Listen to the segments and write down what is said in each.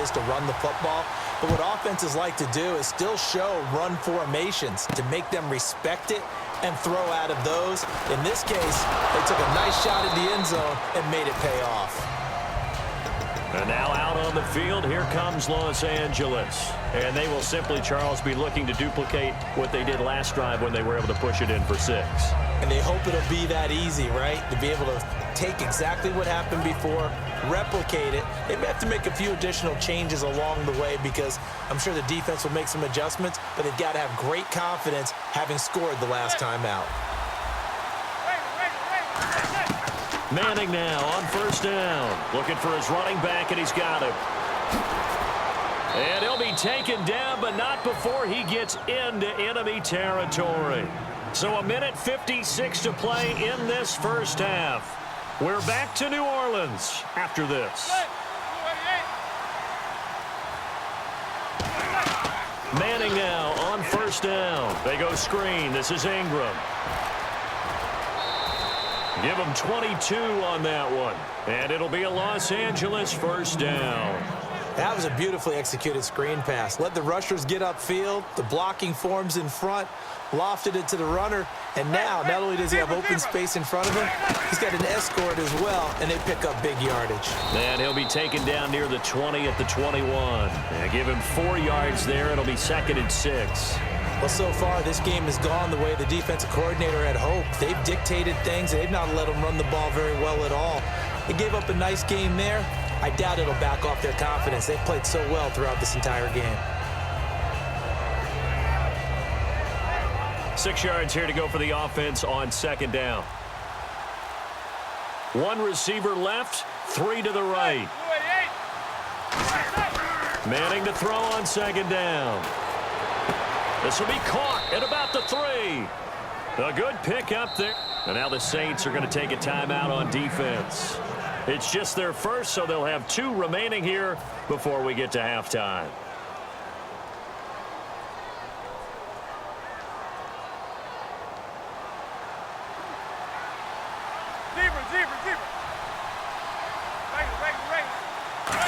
is to run the football. But what offenses like to do is still show run formations to make them respect it and throw out of those. In this case, they took a nice shot at the end zone and made it pay off. And now out on the field, here comes Los Angeles. And they will simply, Charles, be looking to duplicate what they did last drive when they were able to push it in for 6. And they hope it'll be that easy, right? To be able to take exactly what happened before, replicate it. They may have to make a few additional changes along the way because I'm sure the defense will make some adjustments, but they've got to have great confidence having scored the last time out. Manning now on first down. Looking for his running back, and he's got him. And he'll be taken down, but not before he gets into enemy territory. So 1:56 to play in this first half. We're back to New Orleans after this. Manning now on first down. They go screen. This is Ingram. Give him 22 on that one. And it'll be a Los Angeles first down. That was a beautifully executed screen pass. Let the rushers get upfield. The blocking forms in front. Lofted it to the runner. And now, not only does he have open space in front of him, he's got an escort as well, and they pick up big yardage. And he'll be taken down near the 20 at the 21. And give him 4 yards there. It'll be 2nd and 6. Well, so far, this game has gone the way the defensive coordinator had hoped. They've dictated things. They've not let them run the ball very well at all. They gave up a nice game there. I doubt it'll back off their confidence. They've played so well throughout this entire game. 6 yards here to go for the offense on 2nd down. 1 receiver left, 3 to the right. Manning to throw on 2nd down. This will be caught at about the 3. A good pick up there. And now the Saints are going to take a timeout on defense. It's just their first, so they'll have 2 remaining here before we get to halftime.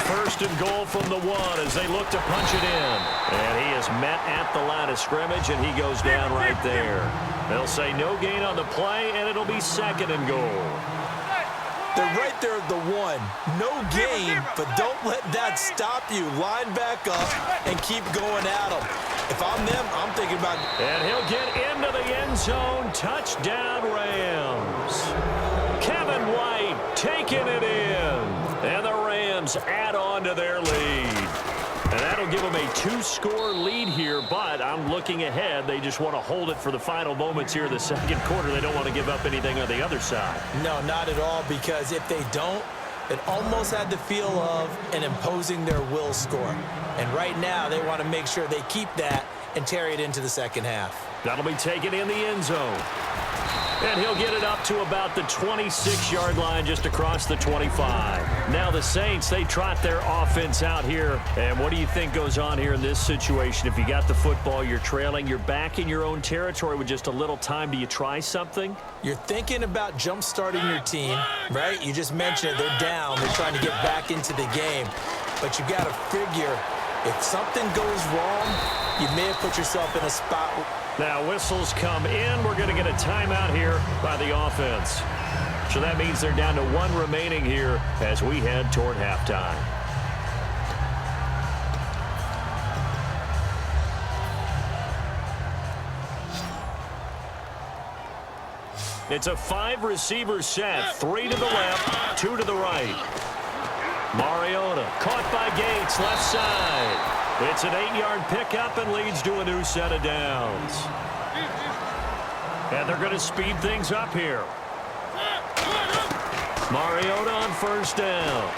First and goal from the 1 as they look to punch it in. And he is met at the line of scrimmage, and he goes down right there. They'll say no gain on the play, and it'll be 2nd and goal. They're right there at the 1. No gain, but don't let that stop you. Line back up and keep going at them. If I'm them, I'm thinking about... And he'll get into the end zone. Touchdown, Rams. Kevin White taking it in. And the Rams add on to their lead. And that'll give them a 2-score lead here, but I'm looking ahead. They just want to hold it for the final moments here in the 2nd quarter. They don't want to give up anything on the other side. No, not at all, because if they don't, it almost had the feel of an imposing their will score. And right now, they want to make sure they keep that and carry it into the 2nd half. That'll be taken in the end zone. And he'll get it up to about the 26-yard line just across the 25. Now the Saints, they trot their offense out here. And what do you think goes on here in this situation? If you got the football, you're trailing, you're back in your own territory with just a little time. Do you try something? You're thinking about jump-starting your team, right? You just mentioned it. They're down. They're trying to get back into the game. But you got to figure, if something goes wrong, you may have put yourself in a spot. Now whistles come in. We're going to get a timeout here by the offense. So that means they're down to 1 remaining here as we head toward halftime. It's a 5-receiver set. 3 to the left, 2 to the right. Mariota caught by Gates, left side. It's an 8-yard pickup and leads to a new set of downs. And they're going to speed things up here. Mariota on first down.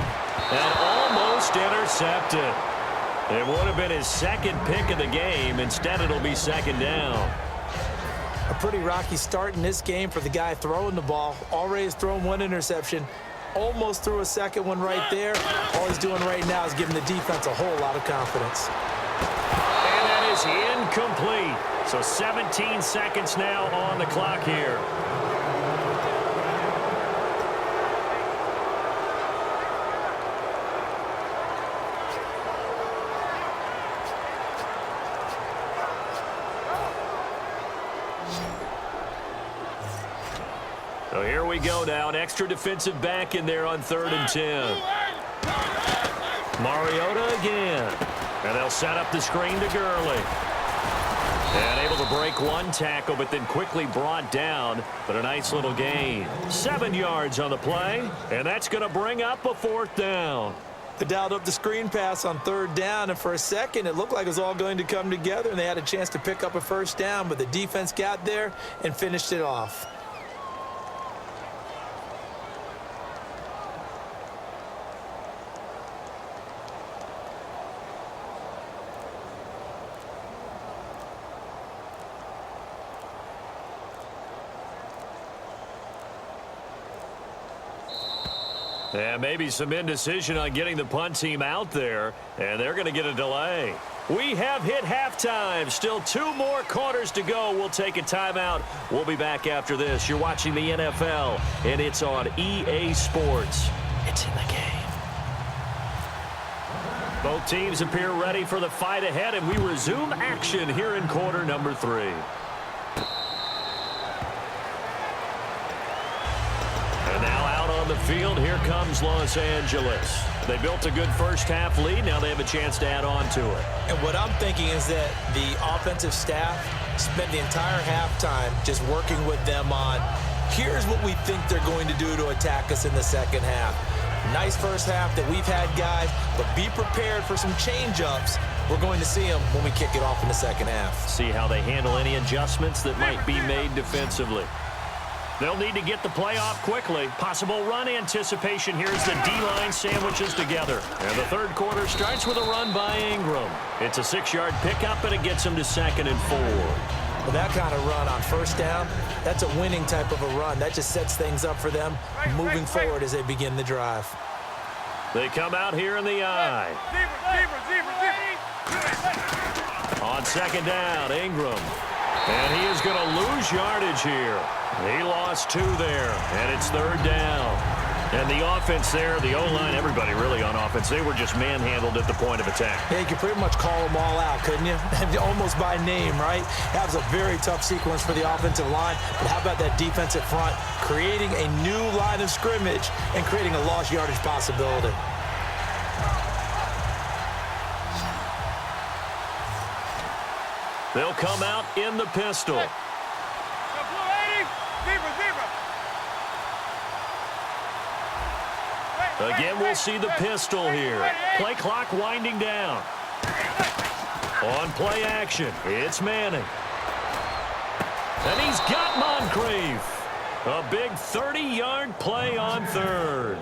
And almost intercepted. It would have been his 2nd pick of the game. Instead, it'll be 2nd down. A pretty rocky start in this game for the guy throwing the ball. Already has thrown 1 interception. Almost threw a 2nd one right there. All he's doing right now is giving the defense a whole lot of confidence. And that is incomplete. So 17 seconds now on the clock here. So here we go now. An extra defensive back in there on 3rd and 10. Mariota again. And they'll set up the screen to Gurley. And able to break one tackle, but then quickly brought down. But a nice little gain. 7 yards on the play. And that's going to bring up a 4th down. They dialed up the screen pass on 3rd down, and for a second it looked like it was all going to come together, and they had a chance to pick up a 1st down, but the defense got there and finished it off. And maybe some indecision on getting the punt team out there, and they're going to get a delay. We have hit halftime. Still 2 more quarters to go. We'll take a timeout. We'll be back after this. You're watching the NFL, and it's on EA Sports. It's in the game. Both teams appear ready for the fight ahead, and we resume action here in quarter number 3. The field, here comes Los Angeles. They built a good first-half lead. Now they have a chance to add on to it. And what I'm thinking is that the offensive staff spent the entire halftime just working with them on, here's what we think they're going to do to attack us in the second half. Nice first half that we've had, guys, but be prepared for some change-ups. We're going to see them when we kick it off in the second half. See how they handle any adjustments that might be made defensively. They'll need to get the play off quickly. Possible run anticipation here as the D-line sandwiches together. And the 3rd quarter starts with a run by Ingram. It's a 6-yard pickup, and it gets him to 2nd and 4. Well, that kind of run on 1st down, that's a winning type of a run. That just sets things up for them moving forward as they begin the drive. They come out here in the eye. On 2nd down, Ingram. And he is going to lose yardage here. He lost 2 there, and it's 3rd down. And the offense there, the O-line, everybody really on offense, they were just manhandled at the point of attack. Yeah, you could pretty much call them all out, couldn't you? Almost by name, right? That was a very tough sequence for the offensive line. But how about that defensive front creating a new line of scrimmage and creating a lost yardage possibility? They'll come out in the pistol. Again, we'll see the pistol here. Play clock winding down. On play action, it's Manning. And he's got Moncrief. A big 30-yard play on 3rd.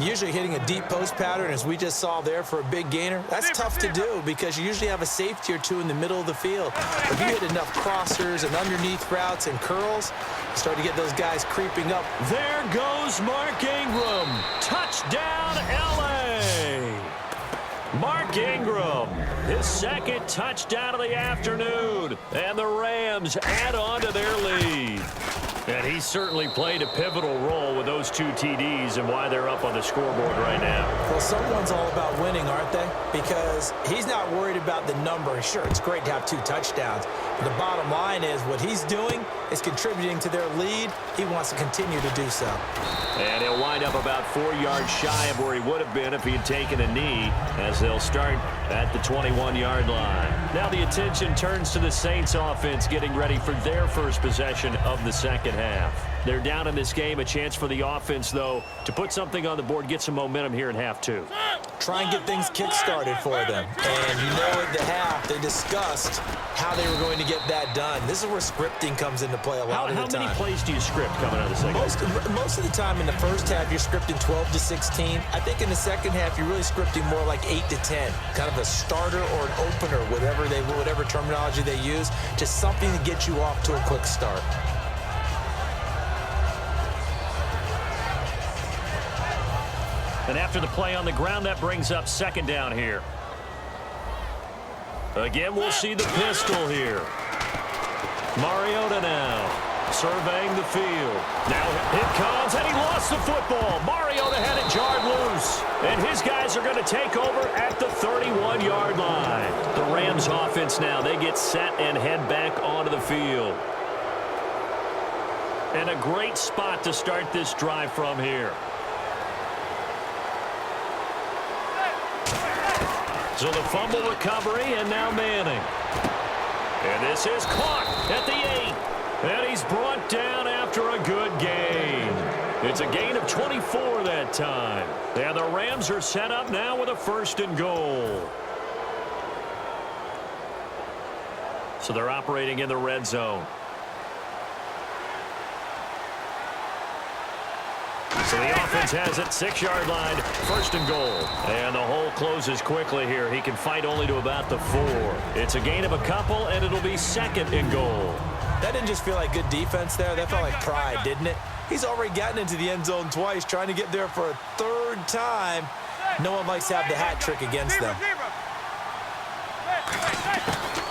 Usually hitting a deep post pattern, as we just saw there for a big gainer, that's tough to do because you usually have a safety or 2 in the middle of the field. If you hit enough crossers and underneath routes and curls, you start to get those guys creeping up. There goes Mark Ingram. Touchdown, L.A. Mark Ingram, his 2nd touchdown of the afternoon. And the Rams add on to their lead. And he certainly played a pivotal role with those 2 TDs and why they're up on the scoreboard right now. Well, someone's all about winning, aren't they? Because he's not worried about the number. Sure, it's great to have 2 touchdowns. But the bottom line is what he's doing is contributing to their lead. He wants to continue to do so. And he'll wind up about 4 yards shy of where he would have been if he had taken a knee, as they'll start at the 21-yard line. Now the attention turns to the Saints offense getting ready for their first possession of the second half. They're down in this game. A chance for the offense, though, to put something on the board, get some momentum here in half 2. Try and get things kick-started for them. And you know at the half, they discussed how they were going to get that done. This is where scripting comes into play a lot of the time. How many plays do you script coming out of the second half? Most of the time in the first half, you're scripting 12 to 16. I think in the second half, you're really scripting more like 8 to 10. Kind of a starter or an opener, whatever terminology they use. Just something to get you off to a quick start. And after the play on the ground, that brings up 2nd down here. Again, we'll see the pistol here. Mariota now surveying the field. Now it comes, and he lost the football. Mariota had it jarred loose. And his guys are going to take over at the 31-yard line. The Rams offense now, they get set and head back onto the field. And a great spot to start this drive from here. So the fumble recovery, and now Manning. And this is caught at the 8. And he's brought down after a good gain. It's a gain of 24 that time. And the Rams are set up now with a 1st and goal. So they're operating in the red zone. So the offense has it, 6-yard line, 1st and goal. And the hole closes quickly here. He can fight only to about the 4. It's a gain of a couple, and it'll be 2nd and goal. That didn't just feel like good defense there. That felt like pride, didn't it? He's already gotten into the end zone twice, trying to get there for a 3rd time. No one likes to have the hat trick against them.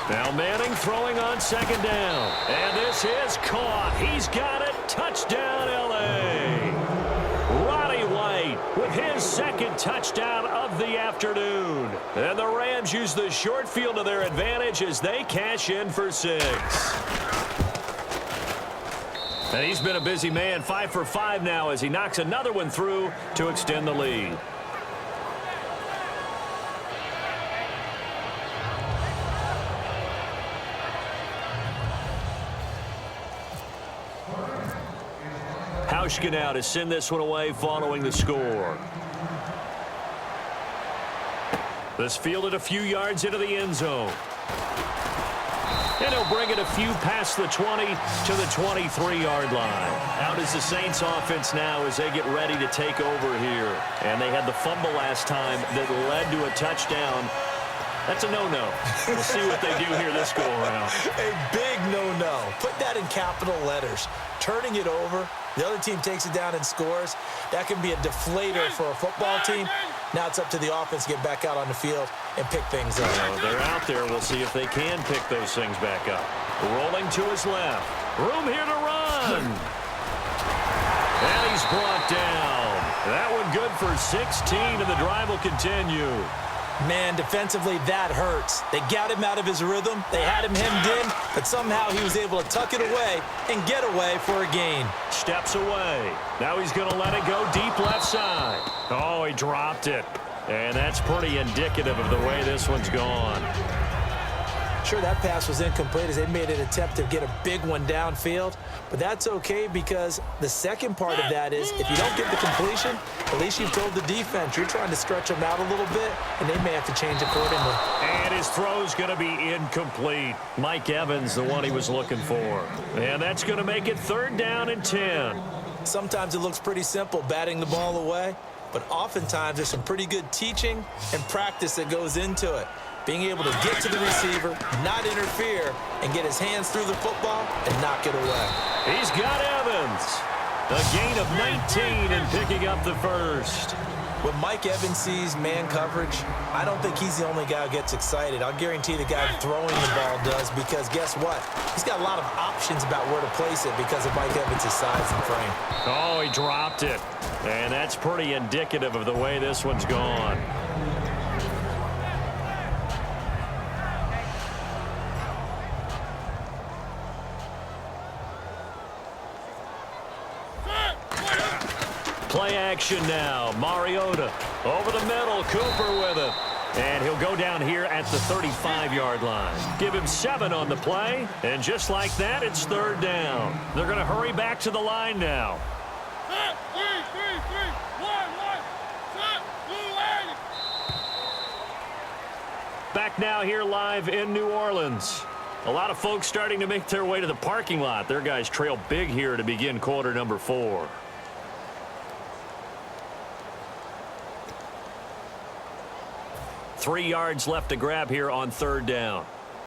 Now Manning throwing on 2nd down. And this is caught. He's got it. Touchdown, L.A. With his 2nd touchdown of the afternoon. And the Rams use the short field to their advantage as they cash in for 6. And he's been a busy man, 5 for 5 now as he knocks another one through to extend the lead. Hauschka now to send this one away following the score. This fielded a few yards into the end zone. And he'll bring it a few past the 20 to the 23-yard line. Out is the Saints offense now as they get ready to take over here. And they had the fumble last time that led to a touchdown. That's a no-no. We'll see what they do here this go-around. A big no-no. Put that in capital letters. Turning it over. The other team takes it down and scores. That can be a deflator for a football team. Now it's up to the offense to get back out on the field and pick things up. They're out there. We'll see if they can pick those things back up. Rolling to his left. Room here to run. And he's brought down. That one good for 16, and the drive will continue. Man, defensively, that hurts. They got him out of his rhythm. They had him hemmed in, but somehow he was able to tuck it away and get away for a gain. Steps away. Now he's going to let it go deep left side. Oh, he dropped it. And that's pretty indicative of the way this one's gone. Sure, that pass was incomplete as they made an attempt to get a big one downfield, but that's okay because the second part of that is if you don't get the completion, at least you've told the defense you're trying to stretch them out a little bit, and they may have to change accordingly. And his throw's going to be incomplete. Mike Evans, the one he was looking for. And that's going to make it 3rd down and 10. Sometimes it looks pretty simple batting the ball away, but oftentimes there's some pretty good teaching and practice that goes into it. Being able to get to the receiver, not interfere, and get his hands through the football and knock it away. He's got Evans. A gain of 19 and picking up the 1st. When Mike Evans sees man coverage, I don't think he's the only guy who gets excited. I'll guarantee the guy throwing the ball does because guess what? He's got a lot of options about where to place it because of Mike Evans' size and frame. Oh, he dropped it. And that's pretty indicative of the way this one's gone. Play action now. Mariota over the middle. Cooper with it. And he'll go down here at the 35-yard line. Give him 7 on the play. And just like that, it's 3rd down. They're going to hurry back to the line now. Back now here live in New Orleans. A lot of folks starting to make their way to the parking lot. Their guys trail big here to begin quarter number 4. Three yards left to grab here on 3rd down.